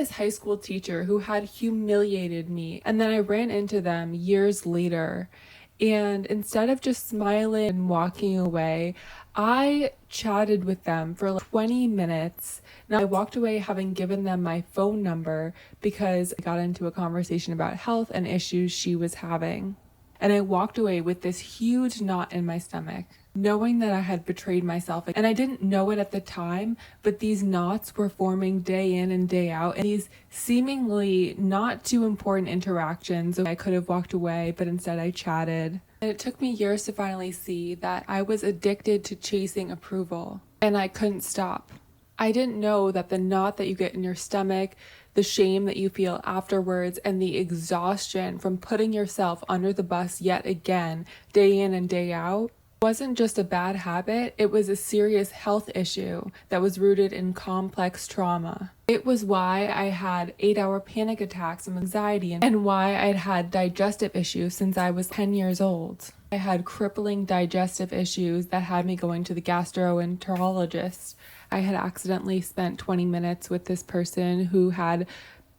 this high school teacher who had humiliated me, and then I ran into them years later. And instead of just smiling and walking away, I chatted with them for like 20 minutes. Now, I walked away having given them my phone number because I got into a conversation about health and issues she was having. And I walked away with this huge knot in my stomach, knowing that I had betrayed myself. And I didn't know it at the time, but these knots were forming day in and day out. And these seemingly not too important interactions. I could have walked away, but instead I chatted. And it took me years to finally see that I was addicted to chasing approval, and I couldn't stop. I didn't know that the knot that you get in your stomach, the shame that you feel afterwards, and the exhaustion from putting yourself under the bus yet again, day in and day out, wasn't just a bad habit. It was a serious health issue that was rooted in complex trauma. It was why I had 8-hour panic attacks and anxiety, and why I'd had digestive issues since I was 10 years old. I had crippling digestive issues that had me going to the gastroenterologist. I had accidentally spent 20 minutes with this person who had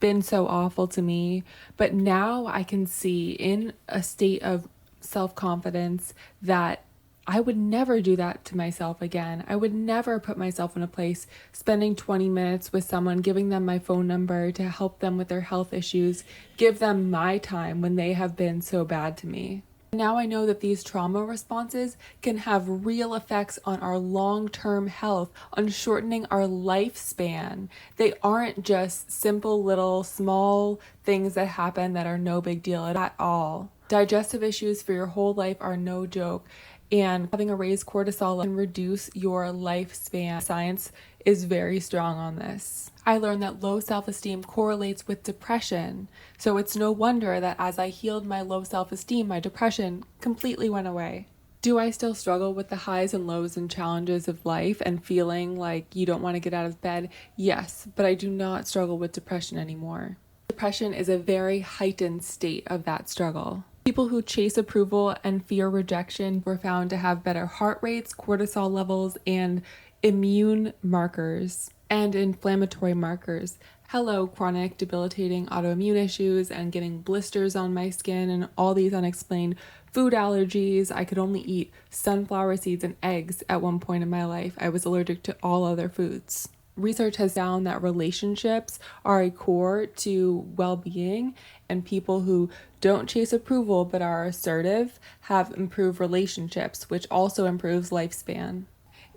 been so awful to me, but now I can see in a state of self-confidence that I would never do that to myself again. I would never put myself in a place spending 20 minutes with someone, giving them my phone number to help them with their health issues, give them my time when they have been so bad to me. Now I know that these trauma responses can have real effects on our long-term health, on shortening our lifespan. They aren't just simple little small things that happen that are no big deal at all. Digestive issues for your whole life are no joke, and having a raised cortisol can reduce your lifespan. Science is very strong on this. I learned that low self-esteem correlates with depression, so it's no wonder that as I healed my low self-esteem, my depression completely went away. Do I still struggle with the highs and lows and challenges of life and feeling like you don't want to get out of bed? Yes, but I do not struggle with depression anymore. Depression is a very heightened state of that struggle. People who chase approval and fear rejection were found to have better heart rates, cortisol levels, and immune markers and inflammatory markers. Hello, chronic debilitating autoimmune issues and getting blisters on my skin and all these unexplained food allergies. I could only eat sunflower seeds and eggs at one point in my life. I was allergic to all other foods. Research has found that relationships are a core to well-being, and people who don't chase approval but are assertive have improved relationships, which also improves lifespan.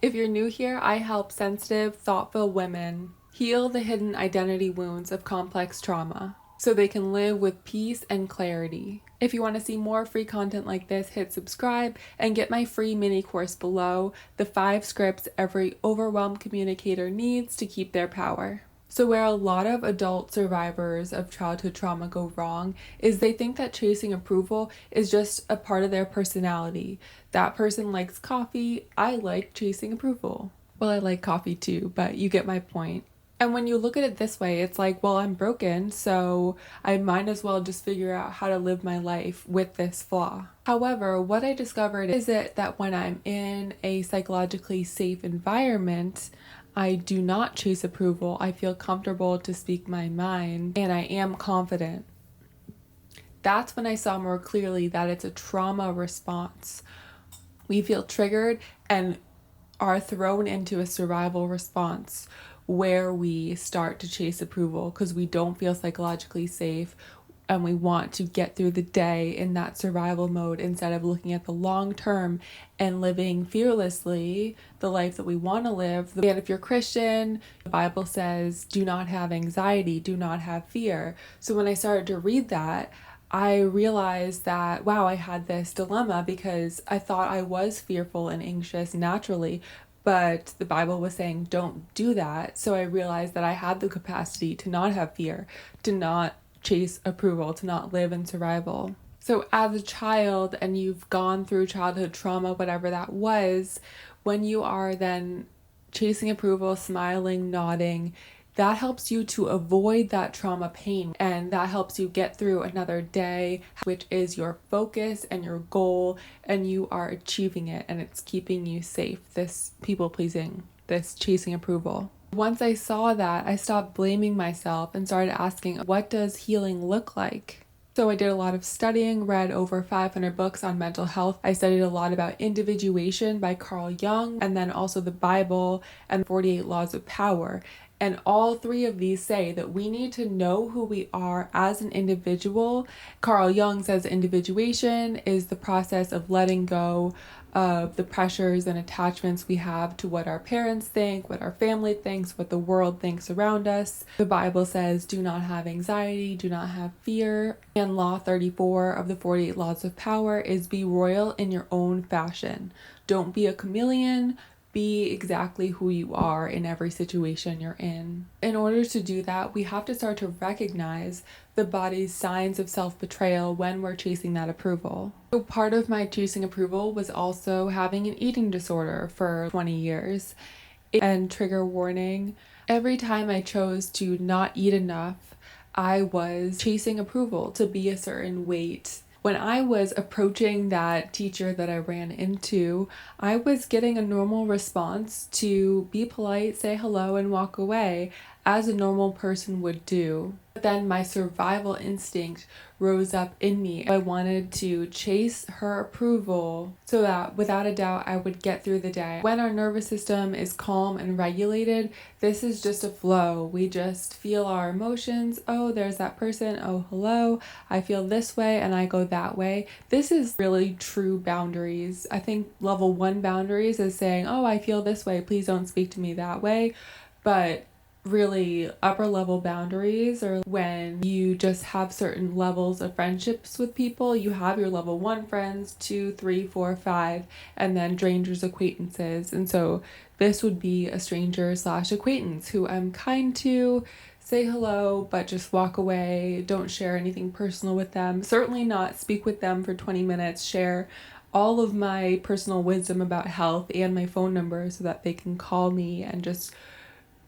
If you're new here, I help sensitive, thoughtful women heal the hidden identity wounds of complex trauma so they can live with peace and clarity. If you want to see more free content like this, hit subscribe and get my free mini course below, the 5 scripts every overwhelmed communicator needs to keep their power. So where a lot of adult survivors of childhood trauma go wrong is they think that chasing approval is just a part of their personality. That person likes coffee, I like chasing approval. Well, I like coffee too, but you get my point. And when you look at it this way, it's like, well, I'm broken, so I might as well just figure out how to live my life with this flaw. However, what I discovered is that when I'm in a psychologically safe environment, I do not chase approval. I feel comfortable to speak my mind, and I am confident. That's when I saw more clearly that it's a trauma response. We feel triggered and are thrown into a survival response where we start to chase approval because we don't feel psychologically safe and we want to get through the day in that survival mode instead of looking at the long term and living fearlessly the life that we want to live. And if you're Christian, the Bible says, do not have anxiety, do not have fear. So when I started to read that, I realized that, wow, I had this dilemma because I thought I was fearful and anxious naturally, but the Bible was saying don't do that. So I realized that I had the capacity to not have fear, to not chase approval, to not live in survival. So as a child and you've gone through childhood trauma, whatever that was, when you are then chasing approval, smiling, nodding, that helps you to avoid that trauma pain, and that helps you get through another day, which is your focus and your goal, and you are achieving it, and it's keeping you safe. This people pleasing, this chasing approval. Once I saw that, I stopped blaming myself and started asking, what does healing look like? So I did a lot of studying, read over 500 books on mental health. I studied a lot about individuation by Carl Jung, and then also the Bible and 48 Laws of Power. And all three of these say that we need to know who we are as an individual. Carl Jung says individuation is the process of letting go of the pressures and attachments we have to what our parents think, what our family thinks, what the world thinks around us. The Bible says, do not have anxiety, do not have fear. And Law 34 of the 48 Laws of Power is be royal in your own fashion. Don't be a chameleon. Be exactly who you are in every situation you're in. In order to do that, we have to start to recognize the body's signs of self-betrayal when we're chasing that approval. So part of my chasing approval was also having an eating disorder for 20 years. And trigger warning, every time I chose to not eat enough, I was chasing approval to be a certain weight. When I was approaching that teacher that I ran into, I was getting a normal response to be polite, say hello, and walk away, as a normal person would do. But then my survival instinct rose up in me. I wanted to chase her approval so that without a doubt I would get through the day. When our nervous system is calm and regulated, this is just a flow. We just feel our emotions. Oh, there's that person. Oh, hello. I feel this way and I go that way. This is really true boundaries. I think level 1 boundaries is saying, oh, I feel this way. Please don't speak to me that way. But really upper level boundaries are when you just have certain levels of friendships with people. You have your level 1 friends, 2, 3, 4, 5, and then strangers, acquaintances. And so this would be a stranger / acquaintance who I'm kind to, say hello, but just walk away. Don't share anything personal with them. Certainly not speak with them for 20 minutes. Share all of my personal wisdom about health and my phone number so that they can call me and just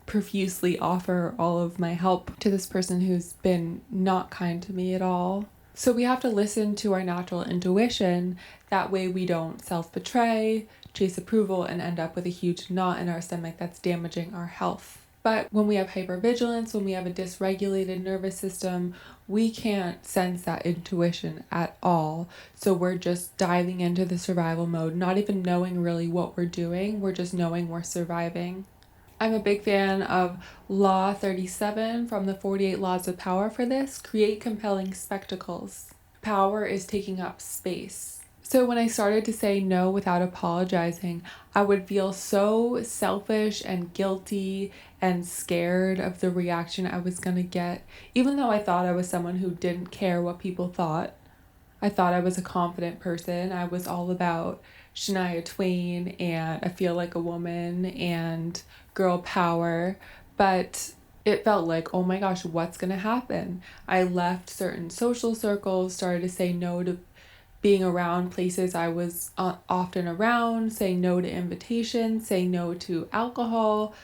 profusely offer all of my help to this person who's been not kind to me at all. So we have to listen to our natural intuition. That way we don't self-betray, chase approval, and end up with a huge knot in our stomach that's damaging our health. But when we have hypervigilance, when we have a dysregulated nervous system, we can't sense that intuition at all. So we're just diving into the survival mode, not even knowing really what we're doing. We're just knowing we're surviving. I'm a big fan of Law 37 from the 48 Laws of Power for this. Create compelling spectacles. Power is taking up space. So when I started to say no without apologizing, I would feel so selfish and guilty and scared of the reaction I was going to get. Even though I thought I was someone who didn't care what people thought. I thought I was a confident person. I was all about Shania Twain and I Feel Like a Woman and girl power, but it felt like, oh my gosh, what's gonna happen? I left certain social circles, started to say no to being around places I was often around, saying no to invitations, saying no to alcohol,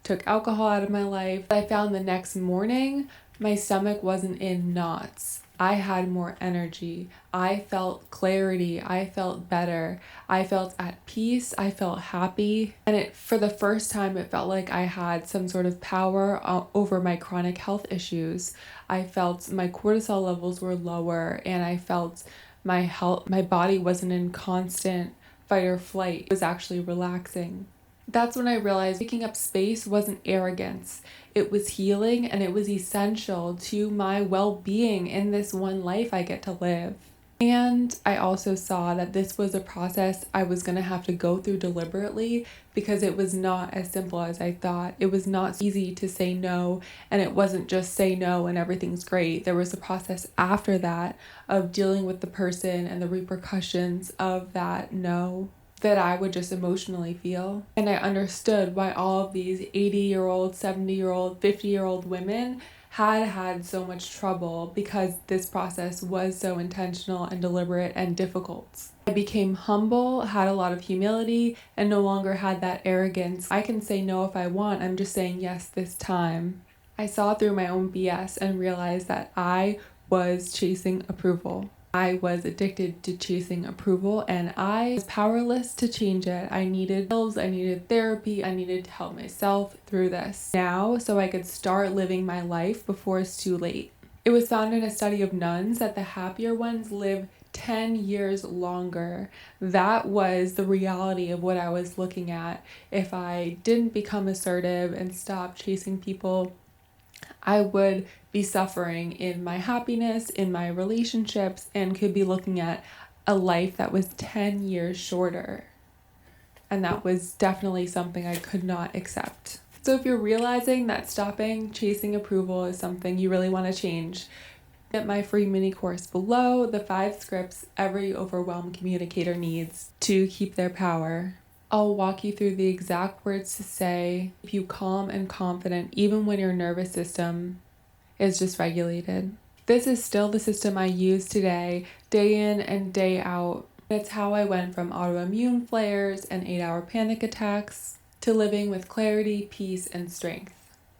took alcohol out of my life. I found the next morning my stomach wasn't in knots. I had more energy. I felt clarity. I felt better. I felt at peace. I felt happy. And for the first time, it felt like I had some sort of power over my chronic health issues. I felt my cortisol levels were lower and I felt my body wasn't in constant fight or flight. It was actually relaxing. That's when I realized picking up space wasn't arrogance. It was healing and it was essential to my well-being in this one life I get to live. And I also saw that this was a process I was going to have to go through deliberately because it was not as simple as I thought. It was not easy to say no, and it wasn't just say no and everything's great. There was a process after that of dealing with the person and the repercussions of that no that I would just emotionally feel. And I understood why all of these 80-year-old, 70-year-old, 50-year-old women had so much trouble because this process was so intentional and deliberate and difficult. I became humble, had a lot of humility, and no longer had that arrogance. I can say no if I want, I'm just saying yes this time. I saw through my own BS and realized that I was chasing approval. I was addicted to chasing approval and I was powerless to change it. I needed pills, I needed therapy, I needed to help myself through this now so I could start living my life before it's too late. It was found in a study of nuns that the happier ones live 10 years longer. That was the reality of what I was looking at. If I didn't become assertive and stop chasing people, I would be suffering in my happiness, in my relationships, and could be looking at a life that was 10 years shorter. And that was definitely something I could not accept. So if you're realizing that stopping chasing approval is something you really want to change, get my free mini course below, the 5 scripts every overwhelmed communicator needs to keep their power. I'll walk you through the exact words to say, keep you calm and confident even when your nervous system is dysregulated. This is still the system I use today, day in and day out. It's how I went from autoimmune flares and 8-hour panic attacks to living with clarity, peace, and strength.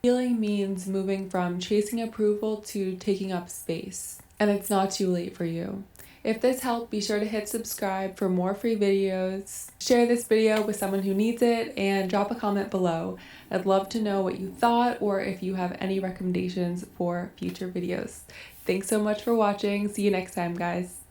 Healing means moving from chasing approval to taking up space, and it's not too late for you. If this helped, be sure to hit subscribe for more free videos. Share this video with someone who needs it and drop a comment below. I'd love to know what you thought or if you have any recommendations for future videos. Thanks so much for watching. See you next time, guys.